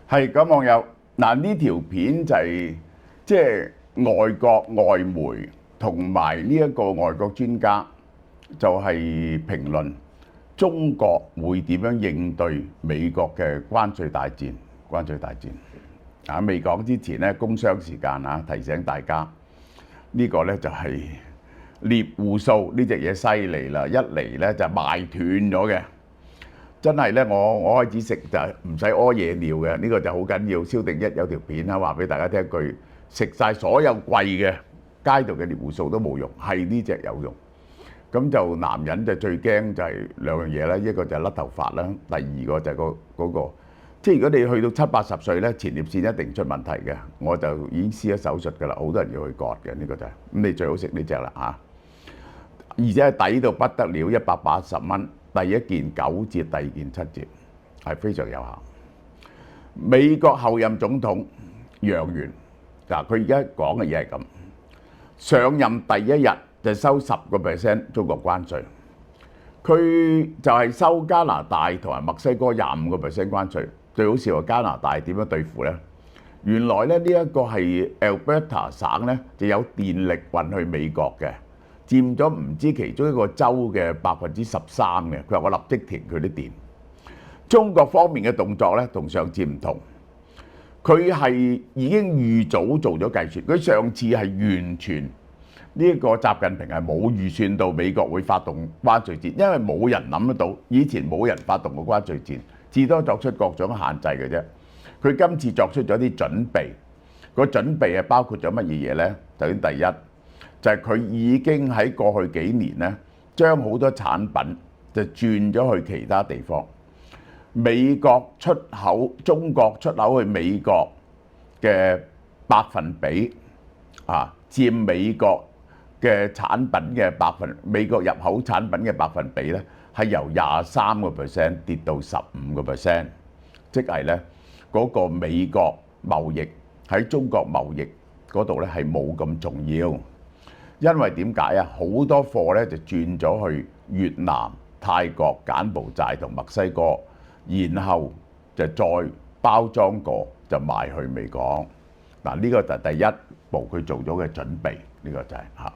係咁，網友嗱，呢條片就係即係外國外媒同埋呢一個外國專家就係評論中國會點樣應對美國嘅關稅大戰。關稅大戰啊，未講之前咧，工商時間啊，提醒大家呢個咧就係獵戶素呢隻嘢犀利啦，一嚟咧就賣斷咗嘅。真係咧，我開始食就唔使屙夜尿嘅，呢個就好緊要。蕭定一有條片啦，話俾大家聽一句：食晒所有貴嘅街道嘅獵戶素都冇用，係呢隻有用。咁就男人就最驚就係兩樣嘢啦，一個就係甩頭髮啦，第二個就係嗰個，即係如果你去到70、80歲咧，前列腺一定出問題嘅。我就已經試咗手術㗎啦，好多人要去割嘅，呢個就係咁。你最好食呢隻啦嚇，而且係抵到不得了，180蚊。第一件9折，第二件7折，係非常有效。美國後任總統楊元嗱，佢而家講嘅嘢係咁：上任第一日就收10% 中國關稅，佢就係收加拿大同埋墨西哥25% 關稅。最好笑話加拿大點樣對付呢？原來咧呢一個係 Alberta 省咧就有電力運去美國嘅。佔咗唔知其中一個州嘅13%嘅，佢話我立即停佢啲電。中國方面嘅動作咧，同上次唔同，佢係已經預早做咗計算。佢上次係完全呢一個習近平係冇預算到美國會發動關稅戰，因為冇人諗得到，以前冇人發動過關稅戰，至多作出各種限制嘅啫。佢今次作出咗啲準備，個準備係包括咗乜嘢嘢咧？首先第一，就係佢已經喺過去幾年咧，將好多產品就轉咗去其他地方。美國出口，中國出口去美國嘅百分比啊，佔美國嘅產品嘅美國入口產品嘅百分比咧，係由23% 跌到15%，即係咧嗰個美國貿易喺中國貿易嗰度咧係冇咁重要。因為點解啊？好多貨咧就轉咗去越南、泰國、柬埔寨同墨西哥，然後就再包裝過就賣去美國。嗱，呢個就係第一步佢做咗嘅準備，呢個就係嚇。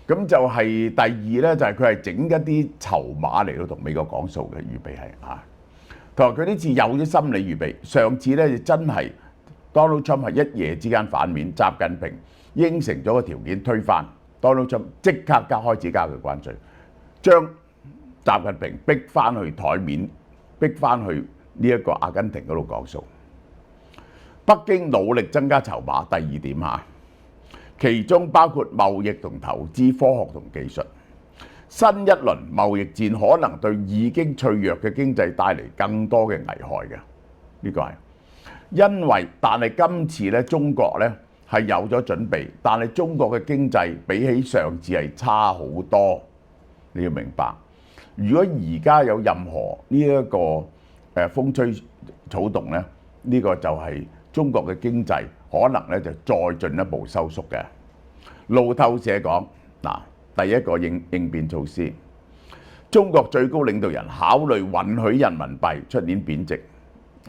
咁就係第二咧，就係佢係整一啲籌碼嚟到同美國講數嘅預備係嚇。同埋佢呢次有咗心理預備，上次咧就真係 Donald Trump 係一夜之間反面，習近平應承咗個條件推翻 Donald Trump， 即刻開始加佢關稅，將習近平逼翻去台面，逼翻去呢一個阿根廷嗰度講數。北京努力增加籌碼，第二點嚇，其中包括貿易同投資、科學同技術。新一輪貿易戰可能對已經脆弱嘅經濟帶嚟更多嘅危害嘅，呢個係因為，但係今次咧中國咧係有咗準備，但係中國嘅經濟比起上次係差好多，你要明白。如果而家有任何呢一個風吹草動咧，呢個就係中國嘅經濟可能咧就再進一步收縮嘅。路透社講嗱，第一個應變措施，中國最高領導人考慮允許人民幣出年貶值，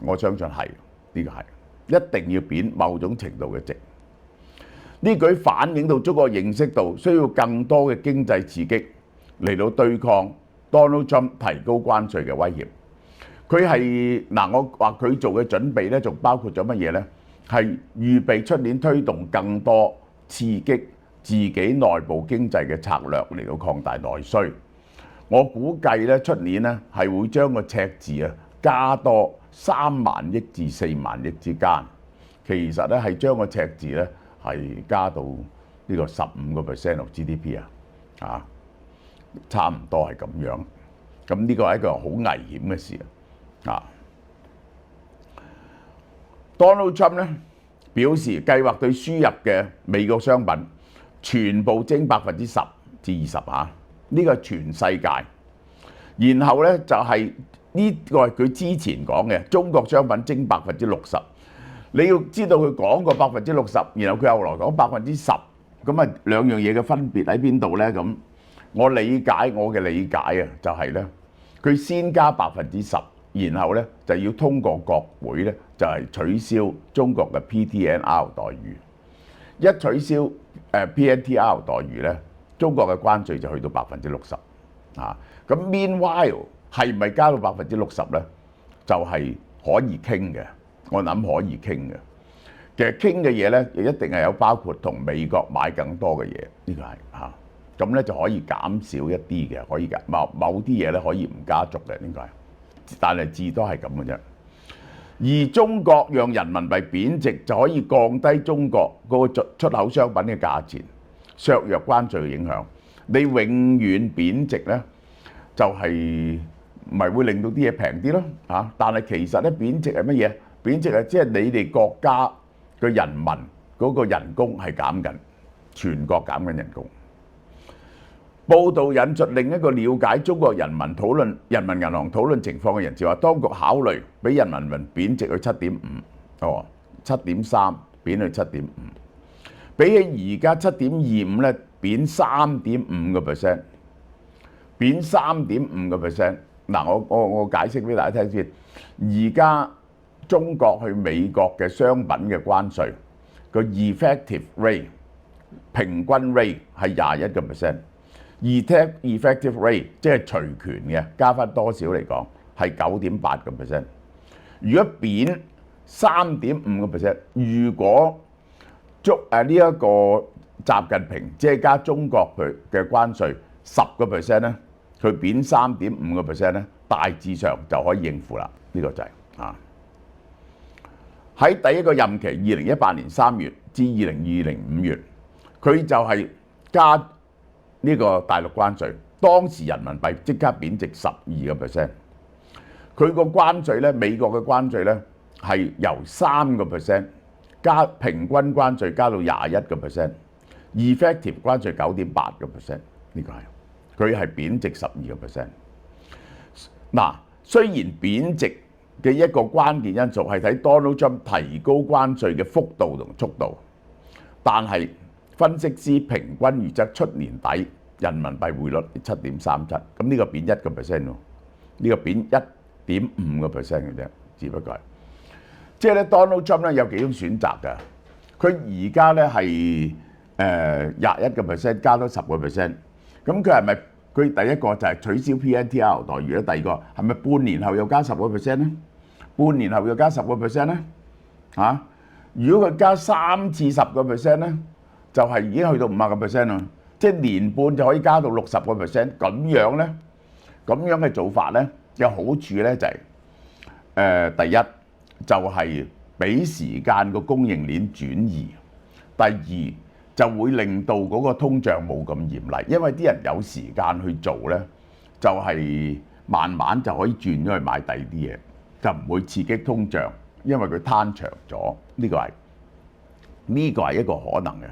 我相信係呢個係一定要貶某種程度嘅值。呢舉反映到中國認識到需要更多嘅經濟刺激嚟到對抗 Donald Trump 提高關稅嘅威脅。佢係嗱，我話佢做嘅準備咧，仲包括咗乜嘢咧？係預備出年推動更多刺激自己內部經濟嘅策略嚟到擴大內需。我估計咧出年咧係會將個赤字啊加多3萬億至4萬億之間。其實咧係將個赤字咧係加到呢個15% of GDP 啊，差唔多係咁樣。咁呢個係一個好危險嘅事啊。Donald Trump 咧表示計劃對輸入嘅美國商品全部徵10%至20%啊，呢個係全世界。然後咧就係呢個係佢之前講嘅中國商品徵60%。你要知道佢講過60%，然後佢後來講10%，咁啊兩樣嘢嘅分別喺邊度咧？咁我嘅理解啊，就係咧佢先加10%，然後咧就要通過國會咧就係取消中國嘅 PTNR 待遇。一取消PNTR 待遇咧，中國嘅關稅就去到60%啊。咁 meanwhile 係咪加到60%咧？就係可以傾嘅，我諗可以傾嘅。其實傾嘅嘢咧，亦一定係有包括同美國買更多嘅嘢，呢個係嚇。咁咧就可以減少一啲嘅，可以嘅某啲嘢咧可以唔加足嘅，應該係，但係至多係咁嘅啫。而中國讓人民幣貶值就可以降低中國嗰個出口商品嘅價錢，削弱關稅嘅影響。你永遠貶值咧，就係咪會令到啲嘢平啲咯？嚇！但係其實咧貶值係乜嘢？貶值係即係你哋國家嘅人民嗰個人工係減緊，全國減緊人工。報道引述另一個了解中國人民銀行討論情況嘅人士話，當局考慮俾人民幣貶值去7.5， 7.3貶去7.5，比起而家7.25咧貶3.5%，貶3.5%。嗱，我解釋俾大家聽先。而家中國去美國嘅商品嘅關稅個 effective rate 平均 rate 係21%。而 effective rate 即係除權嘅，加翻多少嚟講係9.8%。如果貶3.5%，如果呢一個習近平即係加中國佢嘅關稅10%咧，佢貶3.5%咧，大致上就可以應付啦。呢個就係喺第一個任期2018年3月至2020年5月，佢就係加呢個大陸關稅，當時人民幣即刻貶值12%。佢個關稅咧，美國嘅關稅咧係由3% 加平均關稅加到21%，effective 關稅9.8%。呢個係佢係貶值12%。嗱，雖然貶值嘅一個關鍵因素係睇 Donald Trump 提高關稅嘅幅度同速度，但係分析師平均預測出年底人民幣匯率7.37，咁呢個貶1%喎，呢個貶1.5%嘅啫，只不過係，即係咧 Donald Trump 咧有幾種選擇㗎，佢而家咧係21%加多10%，咁佢係咪佢第一個就係取消 PNTR 待遇咧？第二個係咪半年後又加10%咧？半年後又加10%咧？嚇！如果佢加3次10%咧，就係已經去到50%啦，即係年半就可以加到60%。咁樣咧，咁樣嘅做法咧，有好處咧就係第一就係俾時間個供應鏈轉移，第二就會令到嗰個通脹冇咁嚴厲，因為啲人有時間去做咧，就係慢慢就可以轉咗去買第二啲嘢，就唔會刺激通脹，因為佢攤長咗。呢個係一個可能嘅。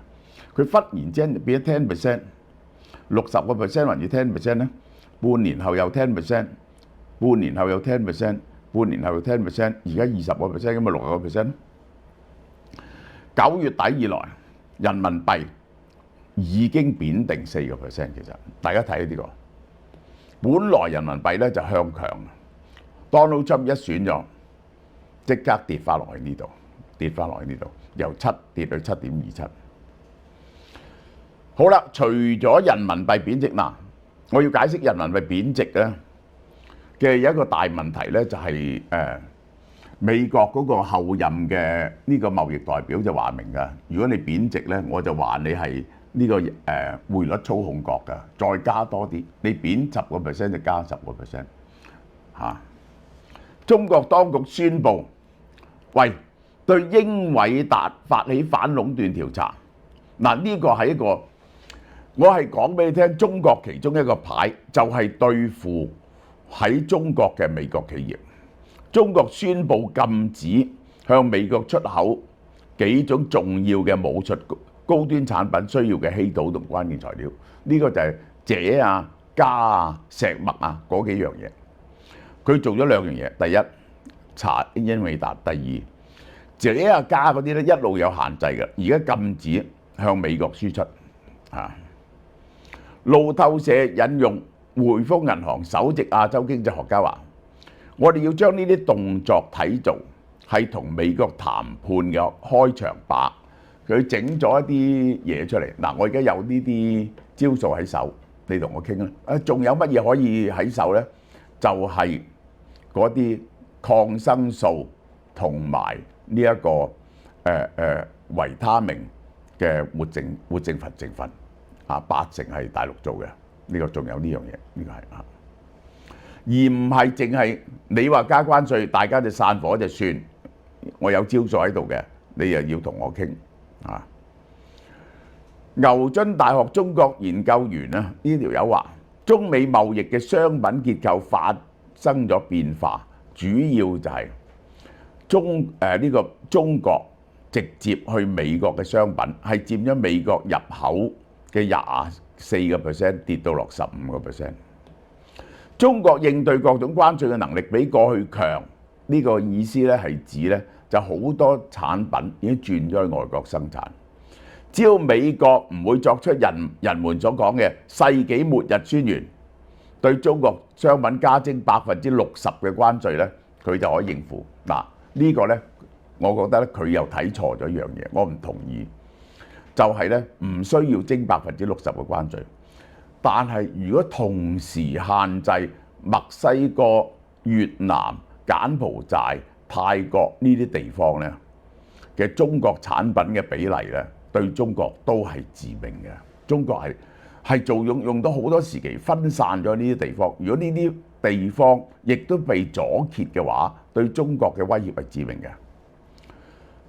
佢忽然之間變咗 10%，60%還是10%咧？半年後又 10%， 半年後又 10%， 半年後又 10%， 而家20%，咁咪60%。9月底以來，人民幣已經貶定4%。其實大家睇呢個，本來人民幣咧就向強 ，Donald Trump 一選咗，即刻跌翻落去呢度，由7跌到7.27。好啦，除咗人民幣貶值，嗱，我要解釋人民幣貶值咧嘅有一個大問題咧，就係美國嗰個後任嘅呢個貿易代表就話明㗎，如果你貶值咧，我就話你係呢個匯率操控國㗎，再加多啲，你貶10%就加10%嚇。中國當局宣布，喂，對英偉達發起反壟斷調查。嗱，呢個係一個，我係講俾你聽，中國其中一個牌就係對付喺中國嘅美國企業。中國宣布禁止向美國出口幾種重要嘅武術高端產品需要嘅稀土同關鍵材料。呢個就係鍺啊、鎵啊、石墨啊嗰幾樣嘢。佢做咗兩樣嘢，第一查英偉達，第二鍺啊、鎵嗰啲咧一路有限制嘅，而家禁止向美國輸出。路透社引用匯豐銀行首席亞洲經濟學家話：我哋要將呢啲動作睇做係同美國談判嘅開場白，佢整咗一啲嘢出嚟。嗱，我而家有呢啲招數喺手，你同我傾啦。仲有乜嘢可以喺手呢？就係嗰啲抗生素同埋呢一個維他命嘅活性成分啊，80%係大陸做嘅。呢個仲有呢樣嘢，呢個係啊，而唔係淨係你話加關稅，大家就散夥就算。我有招數喺度嘅，你又要同我傾啊。牛津大學中國研究員啊，呢條友話：中美貿易嘅商品結構發生咗變化，主要就係呢個中國直接去美國嘅商品係佔咗美國入口嘅24%，跌到落15%。中國應對各種關稅嘅能力比過去強，呢個意思咧係指咧就好多產品已經轉咗去外國生產。只要美國唔會作出人們所講嘅世紀末日宣言，對中國商品加徵60%嘅關稅咧，佢就可以應付。嗱，呢個咧，我覺得咧佢又睇錯咗一樣嘢，我唔同意。就係咧唔需要徵60%嘅關稅，但係如果同時限制墨西哥、越南、柬埔寨、泰國呢啲地方咧嘅中國產品嘅比例咧，對中國都係致命嘅。中國係用到好多時期分散咗呢啲地方，如果呢啲地方亦都被阻截嘅話，對中國嘅威脅係致命嘅。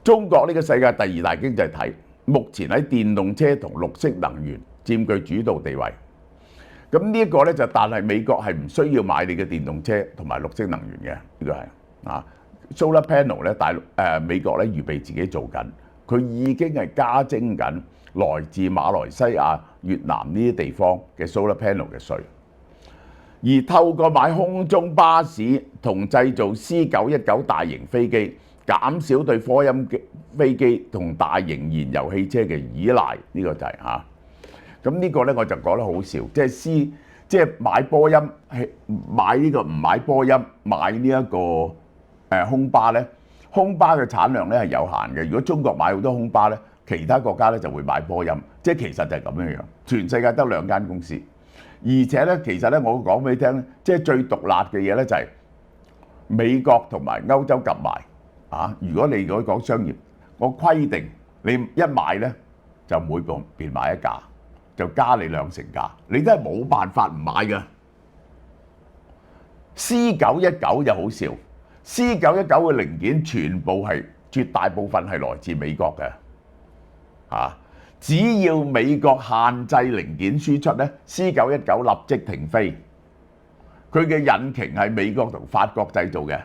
中國呢個世界第2大經濟體，目前喺電動車同綠色能源佔據主導地位。咁呢一個咧就，但係美國係唔需要買你嘅電動車同埋綠色能源嘅，呢個係啊。Solar panel 咧，美國咧預備自己做緊，佢已經係加徵緊來自馬來西亞、越南呢啲地方嘅 solar panel 嘅稅。而透過買空中巴士同製造 C919 大型飛機，減少對波音飛機同大型燃油汽車嘅依賴，呢個就係嚇。咁呢個咧我就覺得好笑，即係買波音係買呢個唔買波音，買呢一個空巴咧，空巴嘅產量咧係有限嘅。如果中國買好多空巴咧，其他國家咧就會買波音，即係其實就係咁樣樣。全世界得2間公司，而且咧其實咧我講俾你聽咧，即係最獨立嘅嘢咧就係美國同埋歐洲夾埋啊。如果你講商業，我規定你一買咧就每邊買一架，就加你2成價，你都係冇辦法唔買嘅。C919就好笑。C919嘅零件全部係絕大部分係來自美國嘅，只要美國限制零件輸出咧，C919立即停飛。佢嘅引擎係美國同法國製造嘅，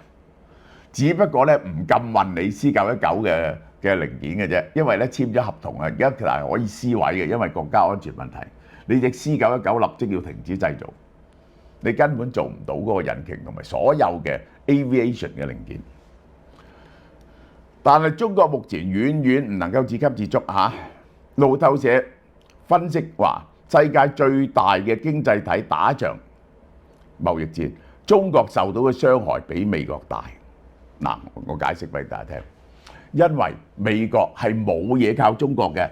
只不過咧唔禁運你 C919嘅零件嘅啫，因為咧簽咗合同啊，而家其實係可以撕毀嘅，因為國家安全問題，你隻 C919立即要停止製造。你根本做唔到嗰個引擎同埋所有嘅 aviation 嘅零件，但係中國目前遠遠唔能夠自給自足嚇。路透社分析話，世界最大嘅經濟體打一場貿易戰，中國受到嘅傷害比美國大。嗱，我解釋俾大家聽，因為美國係冇嘢靠中國嘅，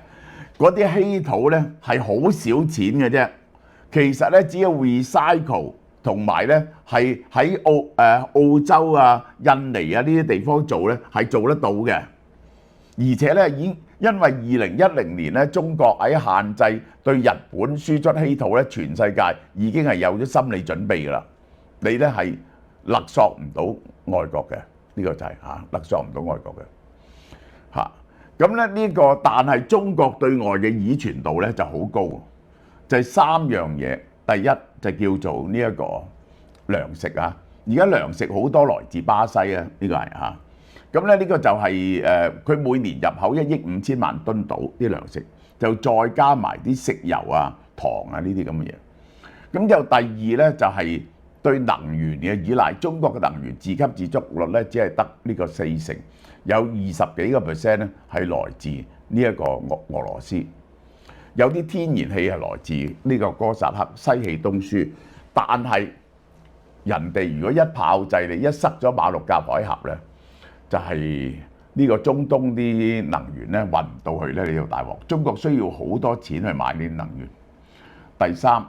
嗰啲稀土咧係好少錢嘅啫。其實咧，只要 recycle 同埋咧係喺澳洲啊、印尼啊呢啲地方做咧係做得到嘅，而且咧已經因為2010年咧中國喺限制對日本輸出稀土咧，全世界已經係有咗心理準備㗎啦。你咧係勒索唔到外國嘅，呢個就係勒索唔到外國嘅嚇。咁咧呢個但係中國對外嘅依存度咧就好高。就係3樣嘢，第一就叫做呢一個糧食啊！而家糧食好多來自巴西啊，呢個係嚇。咁咧呢個就係佢每年入口1億5千萬噸到啲糧食，就再加埋啲食油啊、糖啊呢啲咁嘅嘢。咁就第二咧就係對能源嘅依賴，中國嘅能源自給自足率咧只係得呢個4成，有20幾個% 咧係來自呢一個俄羅斯。有啲天然氣係來自呢個哥薩克、西氣東輸，但係人哋如果一炮製你，一塞咗馬六甲海峽咧，就係呢個中東啲能源咧運唔到去咧，你要大鑊。中國需要好多錢去買呢啲能源。第三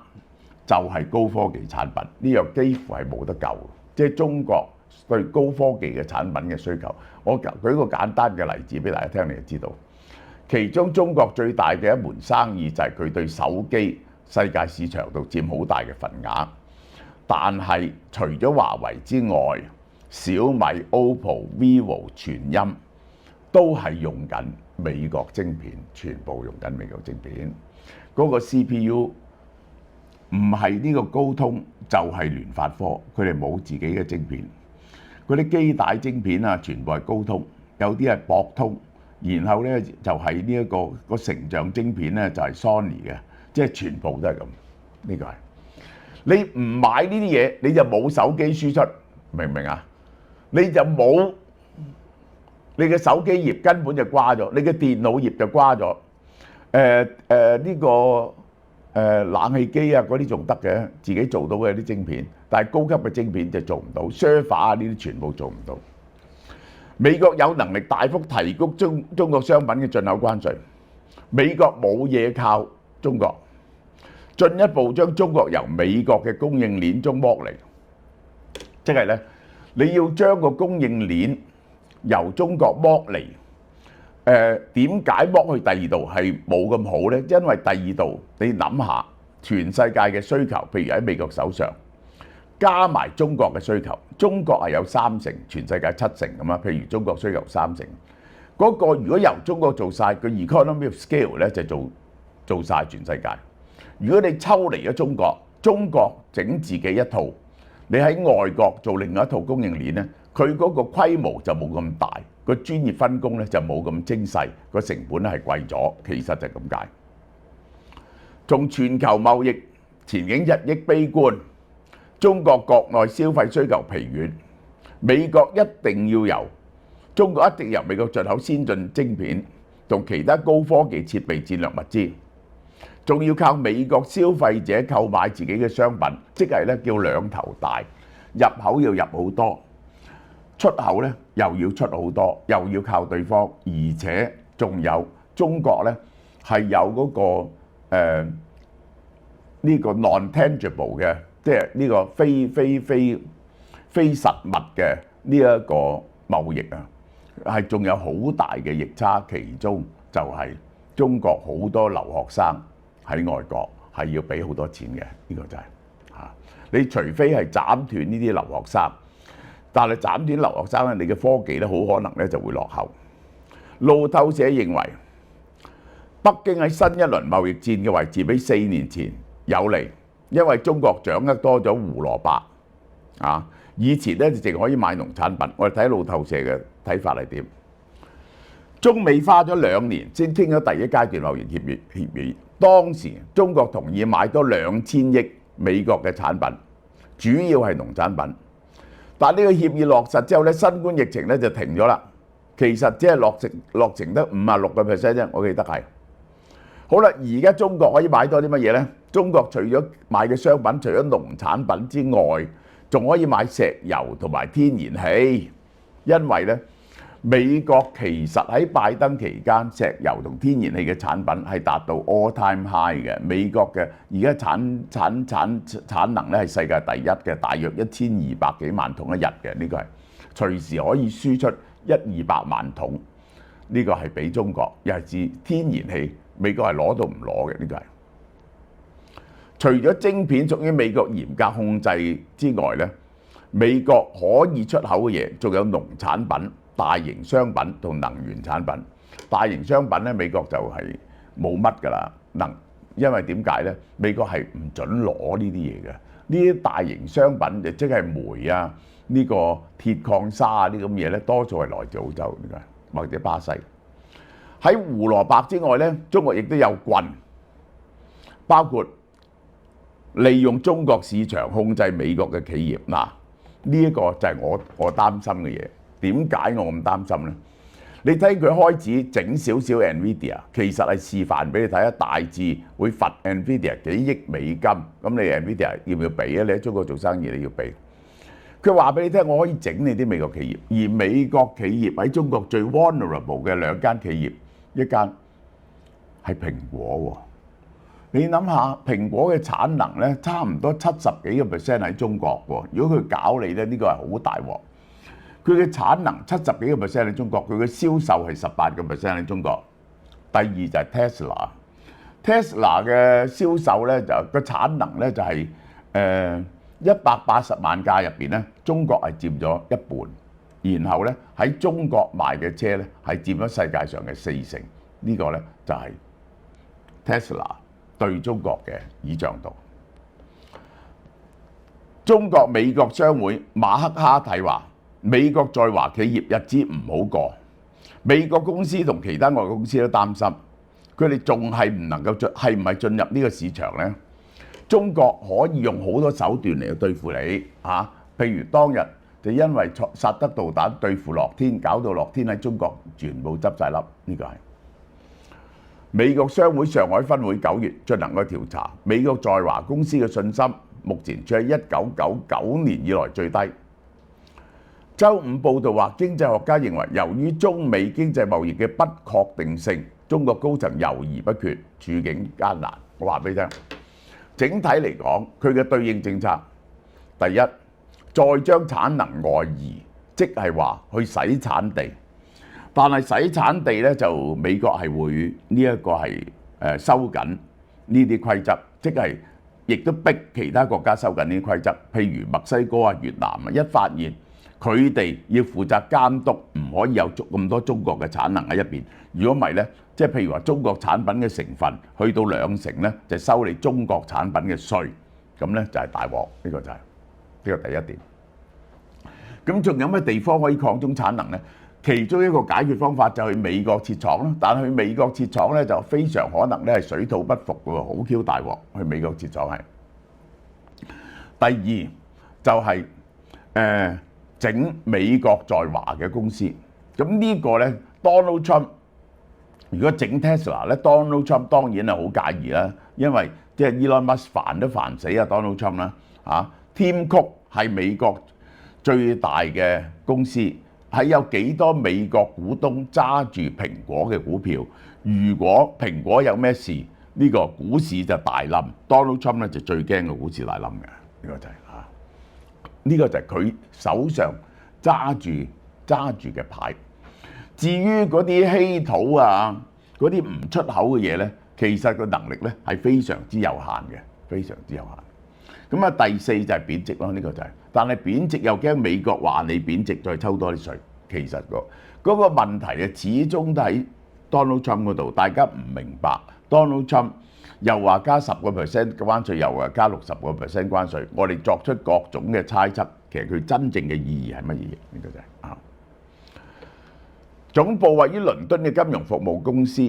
就係高科技產品，呢樣幾乎係冇得救，即係中國對高科技嘅產品嘅需求。我舉個簡單嘅例子俾大家聽，你就知道。其中中國最大嘅一門生意就係佢對手機世界市場度佔好大嘅份額。但係除咗華為之外，小米、OPPO、VIVO、全音都係用緊美國晶片，全部用緊美國晶片。嗰個 CPU 唔係呢個高通就係聯發科，佢哋冇自己嘅晶片。嗰啲基帶晶片啊，全部係高通，有啲係博通，然後咧就係呢一個成像晶片咧就係 Sony 嘅，即係全部都係咁。呢個係你唔買呢啲嘢，你就冇手機輸出，明唔明啊？你就冇你嘅手機業根本就瓜咗，你嘅電腦業就瓜咗。呢個冷氣機啊嗰啲仲得嘅，自己做到嘅啲晶片，但係高級嘅晶片就做唔到，server 啊呢啲全部做唔到。美國有能力大幅提高中國商品嘅進口關稅，美國冇嘢靠中國。進一步將中國由美國嘅供應鏈中剝離，即係咧，你要將個供應鏈由中國剝離。點解剝去第二度係冇咁好呢？因為第二度你諗下，全世界嘅需求，譬如喺美國手上，加埋中國嘅需求，中國係有3成，全世界7成咁啊。譬如中國需求3成，嗰個如果由中國做晒，個 economy of scale 咧就做晒全世界。如果你抽離咗中國，中國整自己一套，你喺外國做另外一套供應鏈咧，佢嗰個規模就冇咁大，個專業分工咧就冇咁精細，個成本咧係貴咗。其實就係咁解。從全球貿易前景日益悲觀，中國國內消費需求疲軟，美國一定要由中國一定由美國進口先進晶片同其他高科技設備戰略物資。仲要靠美國消費者購買自己嘅商品，即係咧叫兩頭大，入口要入好多，出口咧又要出好多，又要靠對方，而且仲有中國咧係有嗰個呢個 non-tangible 嘅，即係呢個非實物嘅呢一個貿易啊，係仲有好大嘅逆差，其中就係中國好多留學生。喺外國係要俾好多錢嘅，呢個就係嚇。你除非係斬斷呢啲留學生，但係斬斷留學生咧，你嘅科技咧好可能咧就會落後。路透社認為，北京喺新一輪貿易戰嘅位置比4年前有利，因為中國掌握多咗胡蘿蔔啊。以前咧就淨可以買農產品，我哋睇路透社嘅睇法係點？中美花咗2年先傾咗第一階段貿易協議。當時中國同意買多2000億美國嘅產品，主要係農產品。但呢個協議落實之後咧，新冠疫情咧就停咗啦。其實只係落成得56%啫，我記得係。好啦，而家中國可以買多啲乜嘢呢？中國除咗買嘅商品，除咗農產品之外，仲可以買石油同埋天然氣，因為呢。美國其實喺拜登期間，石油同天然氣嘅產品係達到 all-time high 嘅。美國嘅而家產能咧係世界第一嘅，大約1200幾萬桶一日嘅，呢個係隨時可以輸出100-200萬桶。呢個係俾中國，尤其是天然氣，美國係攞到唔攞嘅，呢個係。除咗晶片屬於美國嚴格控制之外咧，美國可以出口嘅嘢仲有農產品、大型商品同能源產品。大型商品咧，美國就係冇乜㗎啦。因為點解咧？美國係唔準攞呢啲嘢嘅。呢啲大型商品就即係煤啊、呢個鐵礦砂啊啲咁嘢咧，多數係來自澳洲或者巴西。喺胡蘿蔔之外咧，中國亦都有棍，包括利用中國市場控制美國嘅企業。嗱，呢一個就係我擔心嘅嘢。點解我咁擔心呢？你睇佢開始整少少 NVIDIA， 其實係示範俾你睇下，大致會罰 NVIDIA幾億美金。咁你 NVIDIA 要唔要俾啊？你喺中國做生意你要俾。佢話俾你聽，我可以整你啲美國企業，而美國企業喺中國最 vulnerable 嘅兩間企業，一間係蘋果喎。你諗下，蘋果嘅產能咧，差唔多70幾個% 喺中國喎。如果佢搞你咧，呢個係好大鑊。佢嘅產能70幾個% 喺中國，佢嘅銷售係18個% 喺中國。第二就係 Tesla 嘅銷售咧就個產能咧就係180萬架入邊咧，中國係佔咗一半，然後咧喺中國賣嘅車咧係佔咗世界上嘅40%。呢個咧就係 Tesla 對中國嘅倚仗度。中國美國商會馬克哈蒂話：美國在華企業日子唔好過，美國公司同其他外國公司都擔心，佢哋仲係唔能夠係唔係進入呢個市場呢？中國可以用好多手段嚟去對付你嚇，譬如當日就因為薩德導彈對付樂天，搞到樂天喺中國全部執晒笠。呢個係美國商會上海分會9月進行個調查，美國在華公司嘅信心目前處喺1999年以來最低。週五報道話，經濟學家認為，由於中美經濟貿易嘅不確定性，中國高層猶豫不決，處境艱難。我話俾你聽，整體嚟講，佢嘅對應政策，第一，再將產能外移，即係話去洗產地。但係洗產地咧，就美國係會呢一個係收緊呢啲規則，即係亦都逼其他國家收緊呢啲規則。譬如墨西哥啊、越南啊，一發現佢哋要負責監督，唔可以有咁多中國嘅產能喺入邊。如果唔係咧，即係譬如話中國產品嘅成分去到2成咧，就收你中國產品嘅稅，咁咧就係大鑊。呢個就係呢個第一點。咁仲有咩地方可以擴充產能咧？其中一個解決方法就去美國設廠咯，但係去美國設廠咧就非常可能咧係水土不服嘅喎，好 Q 大鑊。去美國設廠係。第二就係整美國在華嘅公司，咁呢個咧 Donald Trump 如果整 Tesla 咧 ，Donald Trump 當然係好介意啦，因為即係 Elon Musk 煩都煩死啊 Donald Trump 啦嚇。Tim Cook 係美國最大嘅公司。喺有幾多美國股東揸住蘋果嘅股票？如果蘋果有咩事，呢個股市就大冧。Donald Trump 咧就最驚個股市大冧嘅，呢個就係呢個就係佢手上揸住嘅牌。至於嗰啲稀土啊，嗰啲唔出口嘅嘢咧，其實個能力咧係非常之有限嘅，非常之有限。咁啊，第四就係貶值咯，呢個就係。但係貶值又驚美國話你貶值，再抽多啲稅。其實嗰個問題啊，始終都喺 Donald Trump 嗰度。大家唔明白 Donald Trump 又話加10%嘅關稅，又話加60%關稅。我哋作出各種嘅猜測，其實佢真正嘅意義係乜嘢？呢個就係總部位於倫敦嘅金融服務公司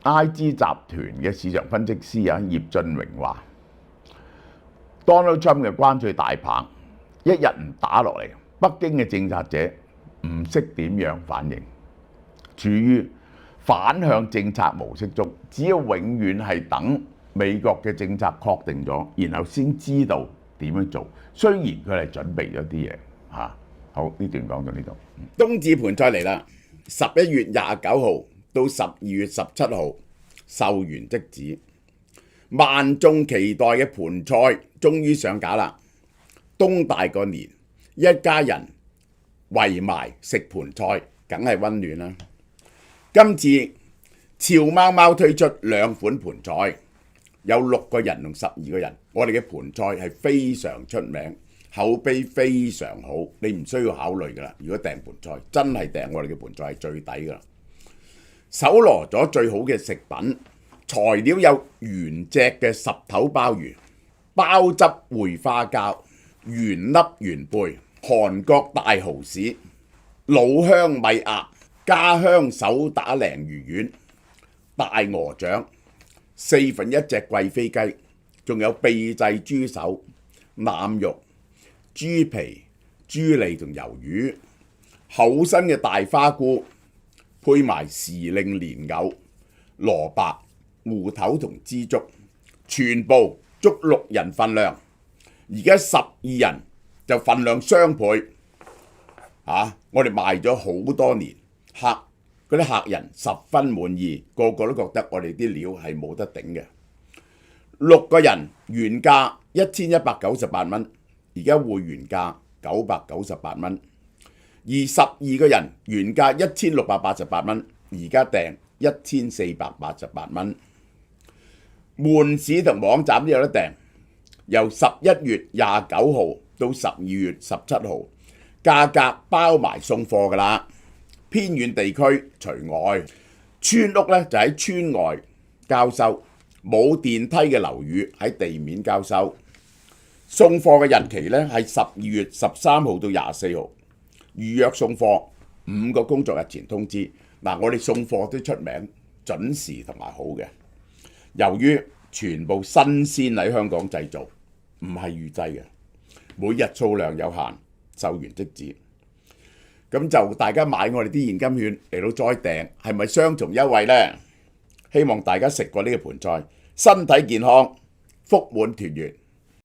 IG 集團嘅市場分析師葉俊榮話：Donald Trump 嘅關稅大棒，一日唔打落嚟，北京嘅政策者唔識點樣反應，處於反向政策模式中，只要永遠係等美國嘅政策確定咗，然後先知道點樣做。雖然佢係準備咗啲嘢嚇。好，呢段講到呢度。冬至盤菜嚟啦，11月29號到12月17號售完即止。萬眾期待嘅盤菜終於上架啦！冬大過年，一家人圍埋食盤菜，梗係溫暖啦。今次俏貓貓推出2款盤菜，有6個人同12個人。我哋嘅盤菜係非常出名，口碑非常好，你唔需要考慮噶啦。如果訂盤菜，真係訂我哋嘅盤菜係最抵噶啦。搜羅咗最好嘅食品，材料有原隻嘅10頭鮑魚、鮑汁燴花膠、原粒原貝、韓國大蠔豉、老鄉米鴨、家鄉手打鯪魚丸、大鵝掌、1/4隻貴妃雞，仲有秘製豬手、腩肉、豬皮、豬脷同魷魚，厚身嘅大花菇，配埋時令蓮藕、蘿蔔、芋頭同枝竹，全部足6人份量。而家12人就份量雙倍。我哋賣咗好多年，嗰啲客人十分滿意，個個都覺得我哋啲料係冇得頂嘅。6個人原價1198蚊，而家會員價998蚊；而12個人原價1688蚊，而家訂1488蚊。門市同網站都有得訂，由11月29號到12月17號，價格包埋送貨㗎啦。偏遠地區除外，村屋咧就喺村外交收，冇電梯嘅樓宇喺地面交收。送貨嘅日期咧係12月13號到24號，預約送貨5個工作日前通知。我哋送貨都出名準時同埋好嘅。由於全部新鮮喺香港製造，唔係預製嘅，每日數量有限，售完即止。咁就大家買我哋啲現金券嚟到再訂，係咪雙重優惠呢？希望大家食過呢個盤菜，身體健康，福滿團圓。